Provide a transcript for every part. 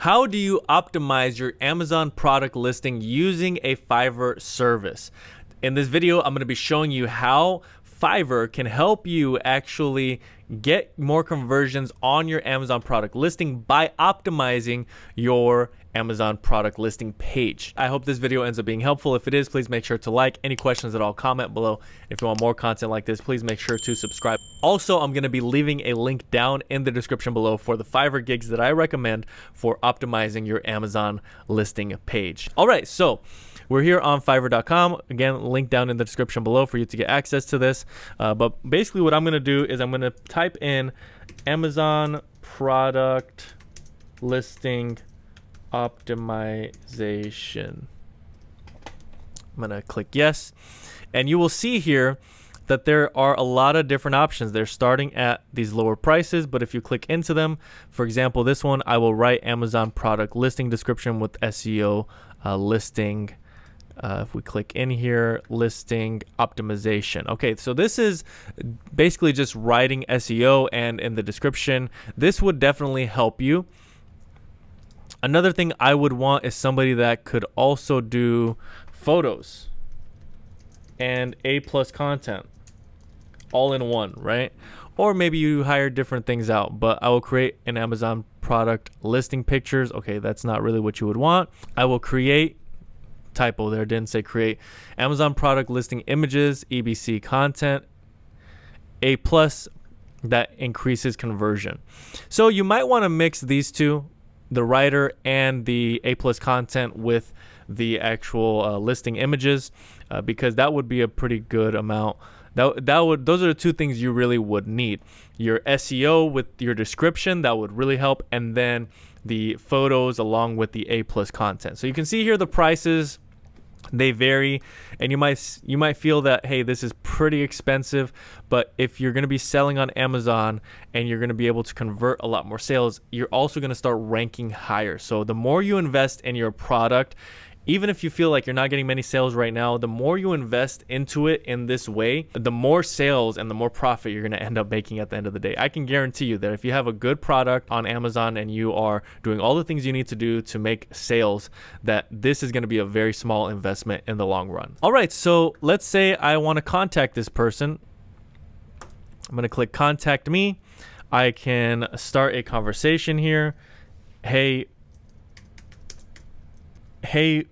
How do you optimize your Amazon product listing using a Fiverr service? In this video, I'm going to be showing you how Fiverr can help you actually get more conversions on your Amazon product listing by optimizing your Amazon product listing page. I hope this video ends up being helpful. If it is, please make sure to like. Any questions at all, comment below. If you want more content like this, please make sure to subscribe. Also, I'm going to be leaving a link down in the description below for the Fiverr gigs that I recommend for optimizing your Amazon listing page. All right, so we're here on fiverr.com. Again, link down in the description below for you to get access to this. But basically what I'm going to do is I'm going to type in Amazon product listing optimization. I'm going to click yes. And you will see here that there are a lot of different options. They're starting at these lower prices, but if you click into them, for example, this one, I will write Amazon product listing description with SEO listing. If we click in here, listing optimization. Okay, so this is basically just writing SEO, and in the description, this would definitely help you. Another thing I would want is somebody that could also do photos and A+ content all in one, right? Or maybe you hire different things out, but I will create an Amazon product listing pictures. Okay, that's not really what you would want. I will create, typo there, didn't say create, Amazon product listing images, EBC content, A+ that increases conversion. So you might want to mix these two, the writer and the A+ content with the listing images, because that would be a pretty good amount. Those are the two things you really would need. Your SEO with your description, that would really help, and then the photos along with the A+ content. So you can see here the prices, they vary, and you might feel that, hey, this is pretty expensive, but if you're going to be selling on Amazon and you're going to be able to convert a lot more sales, you're also going to start ranking higher. So the more you invest in your product, even if you feel like you're not getting many sales right now, the more you invest into it in this way, the more sales and the more profit you're going to end up making at the end of the day. I can guarantee you that if you have a good product on Amazon and you are doing all the things you need to do to make sales, that this is going to be a very small investment in the long run. All right, so let's say I want to contact this person. I'm going to click contact me. I can start a conversation here. Hey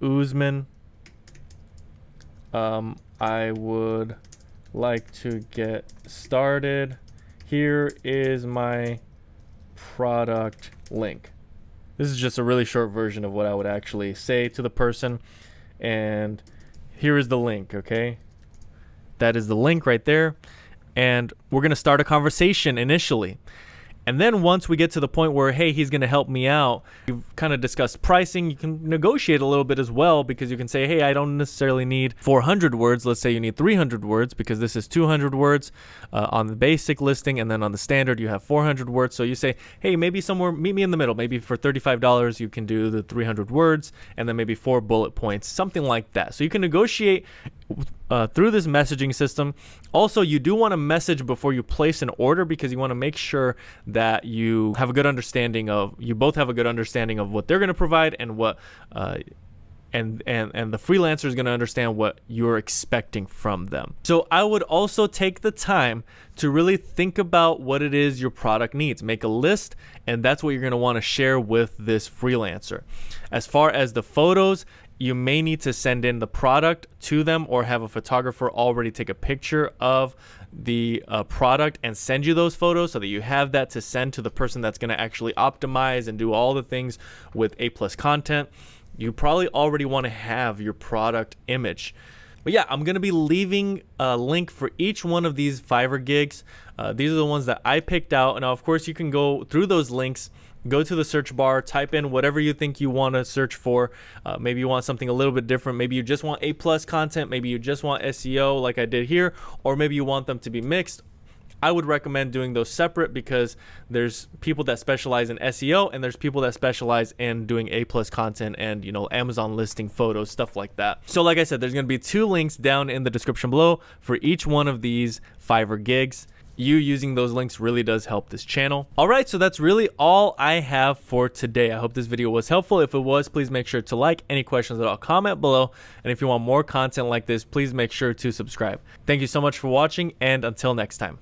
Usman, I would like to get started. Here is my product link. This is just a really short version of what I would actually say to the person. And here is the link, okay? That is the link right there. And we're going to start a conversation initially. And then once we get to the point where, hey, he's going to help me out, you've kind of discussed pricing. You can negotiate a little bit as well, because you can say, hey, I don't necessarily need 400 words. Let's say you need 300 words because this is 200 words on the basic listing. And then on the standard, you have 400 words. So you say, hey, maybe somewhere, meet me in the middle. Maybe for $35, you can do the 300 words and then maybe 4 bullet points, something like that. So you can negotiate through this messaging system. Also, you do want to message before you place an order, because you want to make sure that you have a good understanding of, you both have a good understanding of what they're going to provide and what and the freelancer is going to understand what you're expecting from them. So I would also take the time to really think about what it is your product needs. Make a list, and that's what you're going to want to share with this freelancer. As far as the photos, you may need to send in the product to them or have a photographer already take a picture of the product and send you those photos so that you have that to send to the person that's going to actually optimize and do all the things with A+ content. You probably already want to have your product image. But yeah, I'm going to be leaving a link for each one of these Fiverr gigs. These are the ones that I picked out. Now, of course, you can go through those links, go to the search bar, type in whatever you think you want to search for. Maybe you want something a little bit different. Maybe you just want A+ content. Maybe you just want SEO like I did here, or maybe you want them to be mixed. I would recommend doing those separate, because there's people that specialize in SEO and there's people that specialize in doing A+ content and, Amazon listing photos, stuff like that. So like I said, there's going to be 2 links down in the description below for each one of these Fiverr gigs. you using those links really does help this channel. All right, so that's really all I have for today. I hope this video was helpful. If it was, please make sure to like. Any questions at all, comment below. And if you want more content like this, please make sure to subscribe. Thank you so much for watching, and until next time.